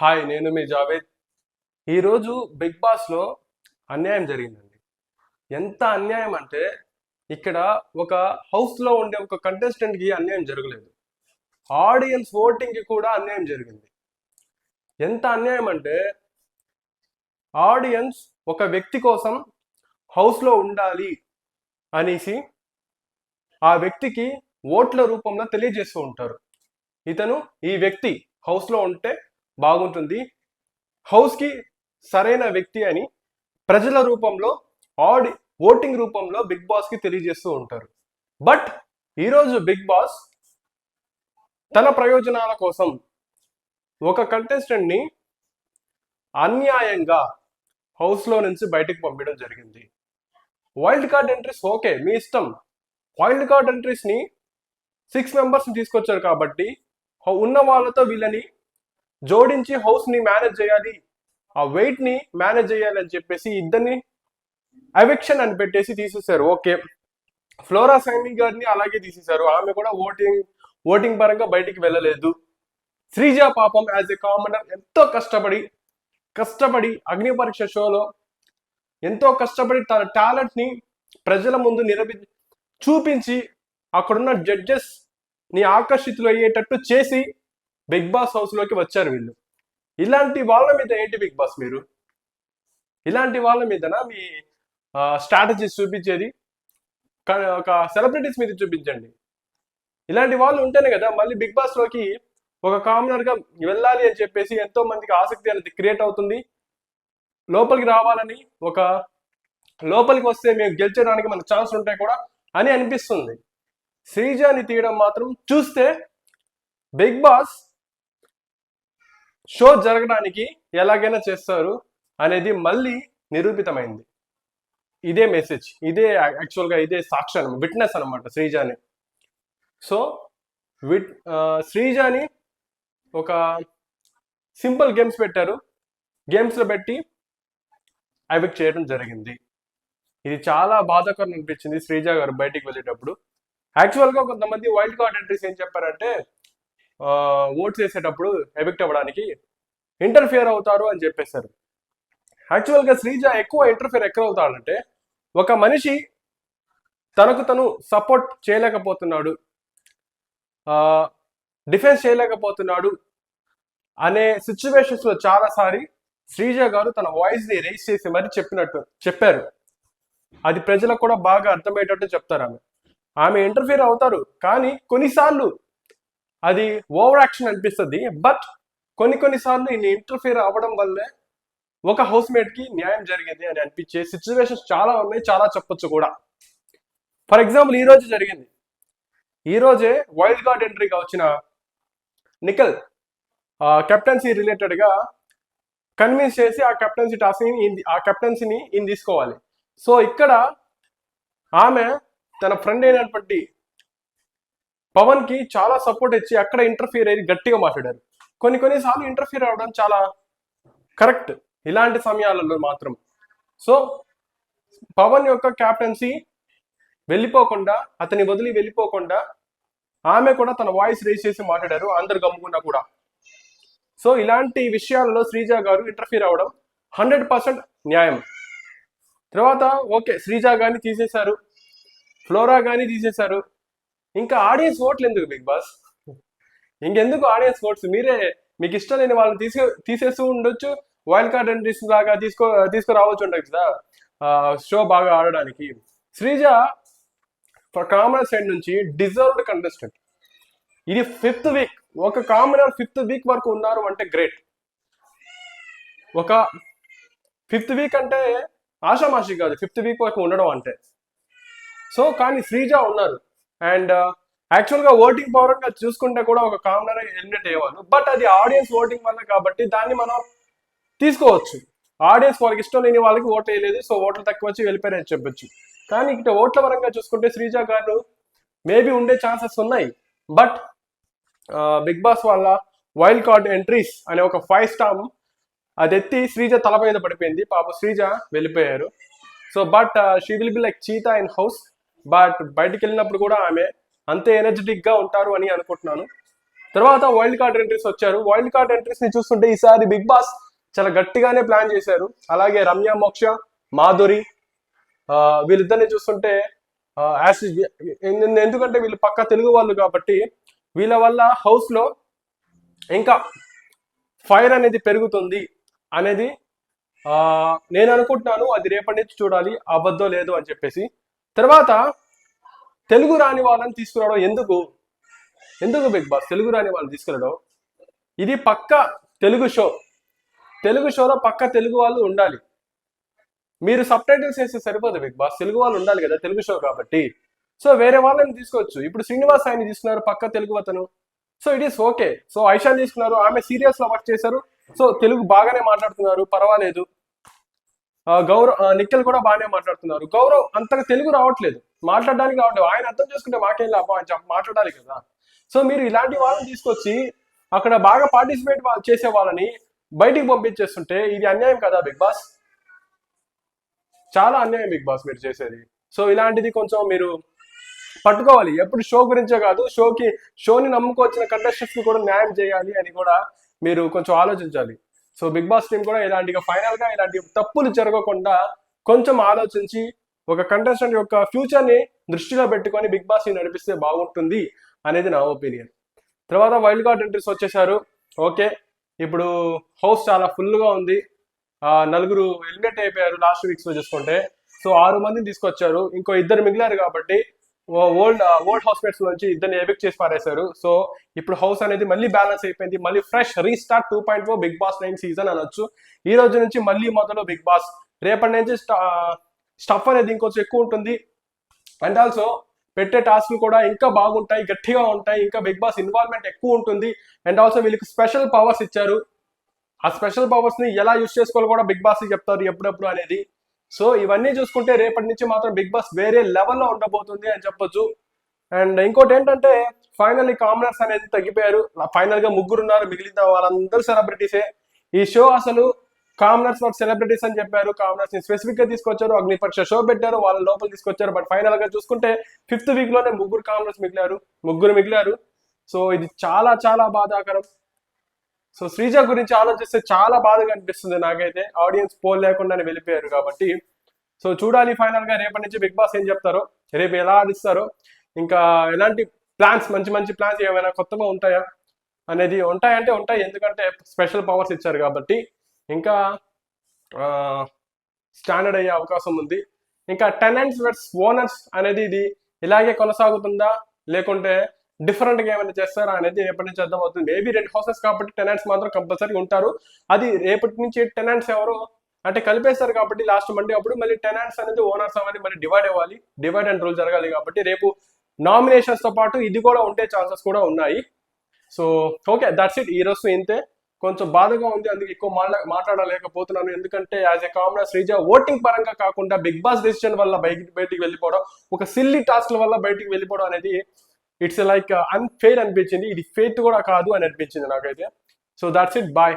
Hi, నేను మీ జావేద్. ఈరోజు big బాస్లో అన్యాయం జరిగిందండి. ఎంత అన్యాయం అంటే ఇక్కడ ఒక హౌస్లో ఉండే ఒక కంటెస్టెంట్కి అన్యాయం జరగలేదు. ఆడియన్స్ ఓటింగ్కి కూడా అన్యాయం జరిగింది. ఎంత అన్యాయం అంటే ఆడియన్స్ ఒక వ్యక్తి కోసం హౌస్లో ఉండాలి అనేసి ఆ వ్యక్తికి ఓట్ల రూపంలో తెలియజేస్తూ ఉంటారు. ఈ వ్యక్తి హౌస్లో ఉంటే బాగుంటుంది, హౌస్కి సరైన వ్యక్తి అని ప్రజల రూపంలో ఓటింగ్ రూపంలో బిగ్ బాస్కి తెలియజేస్తూ ఉంటారు. బట్ ఈరోజు బిగ్ బాస్ తన ప్రయోజనాల కోసం ఒక కంటెస్టెంట్ని అన్యాయంగా హౌస్లో నుంచి బయటకు పంపించడం జరిగింది. వైల్డ్ కార్డ్ ఎంట్రీస్ ఓకే, మీ ఇష్టం. వైల్డ్ కార్డ్ ఎంట్రీస్ని 6 మెంబర్స్ని తీసుకొచ్చారు కాబట్టి ఉన్న వాళ్ళతో వీళ్ళని జోడించి హౌస్ని మేనేజ్ చేయాలి, ఆ వెయిట్ని మేనేజ్ చేయాలి అని చెప్పేసి ఇద్దరిని ఎవిక్షన్ అని పెట్టేసి తీసేశారు. ఓకే, ఫ్లోరా సైని గారిని అలాగే తీసేశారు. ఆమె కూడా ఓటింగ్ పరంగా బయటికి వెళ్ళలేదు. శ్రీజ పాపం యాజ్ ఎ కామనర్ ఎంతో కష్టపడి అగ్ని పరీక్ష షోలో ఎంతో కష్టపడి తన టాలెంట్ని ప్రజల ముందు చూపించి అక్కడున్న జడ్జెస్ ని ఆకర్షితులు అయ్యేటట్టు చేసి బిగ్ బాస్ హౌస్లోకి వచ్చారు వీళ్ళు. ఇలాంటి వాళ్ళ మీద ఏంటి బిగ్ బాస్ మీరు? ఇలాంటి వాళ్ళ మీదనా మీ స్ట్రాటజీస్ చూపించేది? ఒక సెలబ్రిటీస్ మీద చూపించండి. ఇలాంటి వాళ్ళు ఉంటేనే కదా మళ్ళీ బిగ్ బాస్లోకి ఒక కామనర్గా వెళ్ళాలి అని చెప్పేసి ఎంతో మందికి ఆసక్తి అనేది క్రియేట్ అవుతుంది. లోపలికి రావాలని, లోపలికి వస్తే మేము గెలిచడానికి మనకు ఛాన్స్ ఉంటాయి కూడా అని అనిపిస్తుంది. శ్రీజాని తీయడం మాత్రం చూస్తే బిగ్ బాస్ షో జరగడానికి ఎలాగైనా చేస్తారు అనేది మళ్ళీ నిరూపితమైంది. ఇదే మెసేజ్, యాక్చువల్గా ఇదే సాక్ష్యం, విట్నెస్ అనమాట శ్రీజాని. సో శ్రీజాని ఒక సింపుల్ గేమ్స్ పెట్టారు, గేమ్స్లో పెట్టి ఎవిక్ట్ చేయడం జరిగింది. ఇది చాలా బాధాకరం అనిపించింది శ్రీజ గారు బయటికి వెళ్ళేటప్పుడు. యాక్చువల్గా కొంతమంది వైల్డ్ కార్డ్ ఎంట్రీస్ ఏం చెప్పారంటే ఓట్స్ వేసేటప్పుడు ఎవిక్ట్ అవ్వడానికి ఇంటర్ఫియర్ అవుతారు అని చెప్పేశారు. యాక్చువల్గా శ్రీజ ఎక్కువ ఇంటర్ఫియర్ ఎక్కడ అవుతాడంటే, ఒక మనిషి తనకు తను సపోర్ట్ చేయలేకపోతున్నాడు, డిఫెన్స్ చేయలేకపోతున్నాడు అనే సిచ్యువేషన్స్లో చాలాసారి శ్రీజ గారు తన వాయిస్ని రైజ్ చేసి మరి చెప్పారు. అది ప్రజలకు కూడా బాగా అర్థమయ్యేటట్టు చెప్తారు. ఆమె ఇంటర్ఫియర్ అవుతారు, కానీ కొన్నిసార్లు అది ఓవర్ యాక్షన్ అనిపిస్తుంది. బట్ కొన్నిసార్లు ఈ ఇంటర్ఫియర్ అవ్వడం వల్లే ఒక హౌస్ మేట్కి న్యాయం జరిగింది అని అనిపించే సిచ్యువేషన్స్ చాలా ఉన్నాయి, చాలా చెప్పొచ్చు కూడా. ఫర్ ఎగ్జాంపుల్ ఈరోజు జరిగింది. ఈరోజే వైల్డ్ కార్డ్ ఎంట్రీగా వచ్చిన నిఖిల్ కెప్టెన్సీ రిలేటెడ్గా కన్విన్స్ చేసి ఆ కెప్టెన్సీని ఈయన తీసుకోవాలి. సో ఇక్కడ ఆమె తన ఫ్రెండ్ అయినటువంటి పవన్కి చాలా సపోర్ట్ ఇచ్చి అక్కడ ఇంటర్ఫియర్ అయ్యి గట్టిగా మాట్లాడారు. కొన్నిసార్లు ఇంటర్ఫియర్ అవ్వడం చాలా కరెక్ట్ ఇలాంటి సమయాలలో మాత్రం. సో పవన్ యొక్క క్యాప్టెన్సీ వెళ్ళిపోకుండా, అతని వదిలి వెళ్ళిపోకుండా ఆమె కూడా తన వాయిస్ రేస్ చేసి మాట్లాడారు, అందరు గమ్ముకున్నా కూడా. సో ఇలాంటి విషయాలలో శ్రీజ గారు ఇంటర్ఫియర్ అవ్వడం 100% న్యాయం. తర్వాత ఓకే, శ్రీజ గారిని తీసేశారు, ఫ్లోరా గాని తీసేశారు, ఇంకా ఆడియన్స్ ఓట్లు ఎందుకు బిగ్ బాస్? ఇంకెందుకు ఆడియన్స్ ఓట్స్? మీకు ఇష్టం లేని వాళ్ళని తీసేస్తూ ఉండొచ్చు, వైల్డ్ కార్డ్ ఎంట్రీస్ లాగా తీసుకురావచ్చు ఉండొచ్చు కదా షో బాగా ఆడడానికి. శ్రీజ కామనర్ సైడ్ నుంచి డిజర్వ్డ్ కంటెస్టెంట్. ఇది 5th వీక్, ఒక కామనర్ 5th వీక్ వరకు ఉన్నారు అంటే గ్రేట్. ఒక 5th వీక్ అంటే ఆషామాషి కాదు 5th వీక్ వరకు ఉండడం అంటే. సో కానీ శ్రీజ ఉన్నారు. అండ్ యాక్చువల్గా ఓటింగ్ పరంగా చూసుకుంటే కూడా ఒక కామనర్ ఎలిమినేట్ అయ్యేవాళ్ళు. బట్ అది ఆడియన్స్ ఓటింగ్ వల్ల కాబట్టి దాన్ని మనం తీసుకోవచ్చు. ఆడియన్స్ వాళ్ళకి ఇష్టం లేని వాళ్ళకి ఓట్ వేయలేదు, సో ఓట్లు తక్కువ వచ్చి వెళ్ళిపోయారని చెప్పొచ్చు. కానీ ఇక్కడ ఓట్ల పరంగా చూసుకుంటే శ్రీజ గారు మేబీ ఉండే ఛాన్సెస్ ఉన్నాయి. బట్ బిగ్ బాస్ వల్ల వైల్డ్ కార్డ్ ఎంట్రీస్ అనే ఒక 5 స్టార్ అది ఎత్తి శ్రీజ తల మీద పడిపోయింది. పాప శ్రీజ వెళ్ళిపోయారు. So but she will be like cheetah in house. But బయటికి వెళ్ళినప్పుడు కూడా ఆమె అంతే ఎనర్జెటిక్ గా ఉంటారు అని అనుకుంటున్నాను. తర్వాత వైల్డ్ కార్డ్ ఎంట్రీస్ వచ్చారు. వైల్డ్ కార్డ్ ఎంట్రీస్ ని చూస్తుంటే ఈసారి బిగ్ బాస్ చాలా గట్టిగానే ప్లాన్ చేశారు. అలాగే రమ్య, మోక్ష, మాధురి వీళ్ళిద్దరిని చూస్తుంటే ఎందుకంటే వీళ్ళు పక్క తెలుగు వాళ్ళు కాబట్టి వీళ్ళ వల్ల హౌస్ లో ఇంకా ఫైర్ అనేది పెరుగుతుంది అనేది నేను అనుకుంటున్నాను. అది రేపటి నుంచి చూడాలి అబద్ధం లేదు అని చెప్పేసి. తర్వాత తెలుగు రాని వాళ్ళని తీసుకురావడం ఎందుకు బిగ్ బాస్ తెలుగు రాని వాళ్ళని తీసుకురావడం? ఇది పక్క తెలుగు షోలో పక్క తెలుగు వాళ్ళు ఉండాలి. మీరు సబ్ టైటిల్స్ వేస్తే సరిపోదు బిగ్ బాస్, తెలుగు వాళ్ళు ఉండాలి కదా తెలుగు షో కాబట్టి. సో వేరే వాళ్ళని తీసుకోవచ్చు. ఇప్పుడు శ్రీనివాస్ సాయిని తీసుకున్నారు, పక్క తెలుగు అతను. So it is okay. So Aishani తీసుకున్నారు, ఆమె సీరియల్స్ లో వర్క్ చేశారు. సో తెలుగు బాగానే మాట్లాడుతున్నారు, పర్వాలేదు. నిఖిల్ కూడా బాగానే మాట్లాడుతున్నారు. గౌరవ్ అంతగా తెలుగు రావట్లేదు, మాట్లాడడానికి రావట్లేదు. ఆయన అర్థం చేసుకుంటే మాకేం లాభం, ఆయన మాట్లాడాలి కదా. సో మీరు ఇలాంటి వాళ్ళని తీసుకొచ్చి అక్కడ బాగా పార్టిసిపేట్ చేసే వాళ్ళని బయటికి పంపించేస్తుంటే ఇది అన్యాయం కదా బిగ్ బాస్, చాలా అన్యాయం బిగ్ బాస్ మీరు చేసేది. సో ఇలాంటిది కొంచెం మీరు పట్టుకోవాలి. ఎప్పుడు షో గురించే కాదు, షోని నమ్ముకొచ్చిన కంటెస్టెంట్స్ కి కూడా న్యాయం చేయాలి అని కూడా మీరు కొంచెం ఆలోచించాలి. సో బిగ్ బాస్ టీం కూడా ఫైనల్ గా ఇలాంటి తప్పులు జరగకుండా కొంచెం ఆలోచించి ఒక కంటెస్టెంట్ యొక్క ఫ్యూచర్ ని దృష్టిలో పెట్టుకొని బిగ్ బాస్ ని నడిపిస్తే బాగుంటుంది అనేది నా ఒపీనియన్. తర్వాత వైల్డ్ కార్డ్ ఎంట్రీస్ వచ్చేసారు. ఓకే, ఇప్పుడు హౌస్ చాలా ఫుల్ గా ఉంది. 4 ఎలిమినేట్ అయిపోయారు లాస్ట్ వీక్స్ లో చూసుకుంటే. సో 6 మందిని తీసుకొచ్చారు, ఇంకో 2 మిగిలారు కాబట్టి ఓల్డ్ హౌస్మేట్స్ నుంచి 2 ఎవిక్ట్ చేసి పారేశారు. సో ఇప్పుడు హౌస్ అనేది మళ్ళీ బ్యాలెన్స్ అయిపోయింది, మళ్ళీ fresh restart 2.4 Bigg Boss 9 season అనొచ్చు. ఈ రోజు నుంచి మళ్ళీ మొదలు బిగ్ బాస్. రేపటి నుంచి స్టఫ్ అనేది ఇంకొంచెం ఎక్కువ ఉంటుంది. అండ్ ఆల్సో పెట్టే టాస్క్లు కూడా ఇంకా బాగుంటాయి, గట్టిగా ఉంటాయి, ఇంకా బిగ్ బాస్ ఇన్వాల్వ్మెంట్ ఎక్కువ ఉంటుంది. అండ్ ఆల్సో వీళ్ళకి స్పెషల్ పవర్స్ ఇచ్చారు. ఆ స్పెషల్ పవర్స్ ని ఎలా యూజ్ చేసుకోవాలో కూడా బిగ్ బాస్ చెప్తారు ఎప్పుడెప్పుడు అనేది. సో ఇవన్నీ చూసుకుంటే రేపటి నుంచి మాత్రం బిగ్ బాస్ వేరే లెవెల్లో ఉండబోతుంది అని చెప్పొచ్చు. అండ్ ఇంకోటి ఏంటంటే ఫైనల్లీ కామనర్స్ అనేది తగ్గిపోయారు. ఫైనల్ గా 3 ఉన్నారు, మిగిలిన వాళ్ళందరూ సెలబ్రిటీసే. ఈ షో అసలు కామనర్స్ ఫర్ సెలబ్రిటీస్ అని చెప్పారు. కామనర్స్ ని స్పెసిఫిక్ గా తీసుకొచ్చారు, అగ్నిపక్ష షో పెట్టారు, వాళ్ళ లోపల తీసుకొచ్చారు. బట్ ఫైనల్ గా చూసుకుంటే 5th వీక్ లోనే 3 కామనర్స్ మిగిలారు. సో ఇది చాలా చాలా బాధాకరం. సో శ్రీజ గురించి ఆలోచిస్తే చాలా బాధగా అనిపిస్తుంది నాకైతే. ఆడియన్స్ పోల్ లేకుండానే వెళ్ళిపోయారు కాబట్టి. సో చూడాలి ఫైనల్ గా రేపటి నుంచి బిగ్ బాస్ ఏం చెప్తారో, రేపు ఎలా ఆడిస్తారో, ఇంకా ఎలాంటి ప్లాన్స్, మంచి ప్లాన్స్ ఏమైనా కొత్తగా ఉంటాయా అనేది. ఉంటాయంటే ఉంటాయి, ఎందుకంటే స్పెషల్ పవర్స్ ఇచ్చారు కాబట్టి. ఇంకా స్టాండర్డ్ అయ్యే అవకాశం ఉంది. ఇంకా టెనెంట్స్ వర్సెస్ ఓనర్స్ అనేది ఇది ఇలాగే కొనసాగుతుందా, లేకుంటే డిఫరెంట్ గా ఏమైనా చేస్తారా అనేది రేపటి నుంచి అర్థం అవుతుంది. మేబీ 2 హౌసెస్ కాబట్టి టెనెంట్స్ మాత్రం కంపల్సరీ ఉంటారు. అది రేపటి నుంచి టెనెంట్స్ ఎవరు అంటే కలిపేస్తారు కాబట్టి లాస్ట్ మండే అప్పుడు మళ్ళీ టెనెంట్స్ అనేది ఓనర్స్ అనేది మళ్ళీ డివైడ్ అండ్ రూల్ జరగాలి కాబట్టి రేపు నామినేషన్స్ తో పాటు ఇది కూడా ఉండే ఛాన్సెస్ కూడా ఉన్నాయి. So okay, that's it. ఈ రోజు ఇంతే. కొంచెం బాధగా ఉంది, అందుకే ఎక్కువ మాట్లాడలేకపోతున్నాను. ఎందుకంటే as a commoner Sreeja voting పరంగా కాకుండా బిగ్ బాస్ డెసిషన్ వల్ల బయటికి వెళ్ళిపోవడం, ఒక సిల్లీ టాస్క్ వల్ల బయటికి వెళ్ళిపోవడం అనేది ఇట్స్ లైక్ అన్ఫెయిర్ అనిపించింది. ఇది ఫెయిట్ కూడా కాదు అని అనిపించింది నాకైతే. So that's it, bye.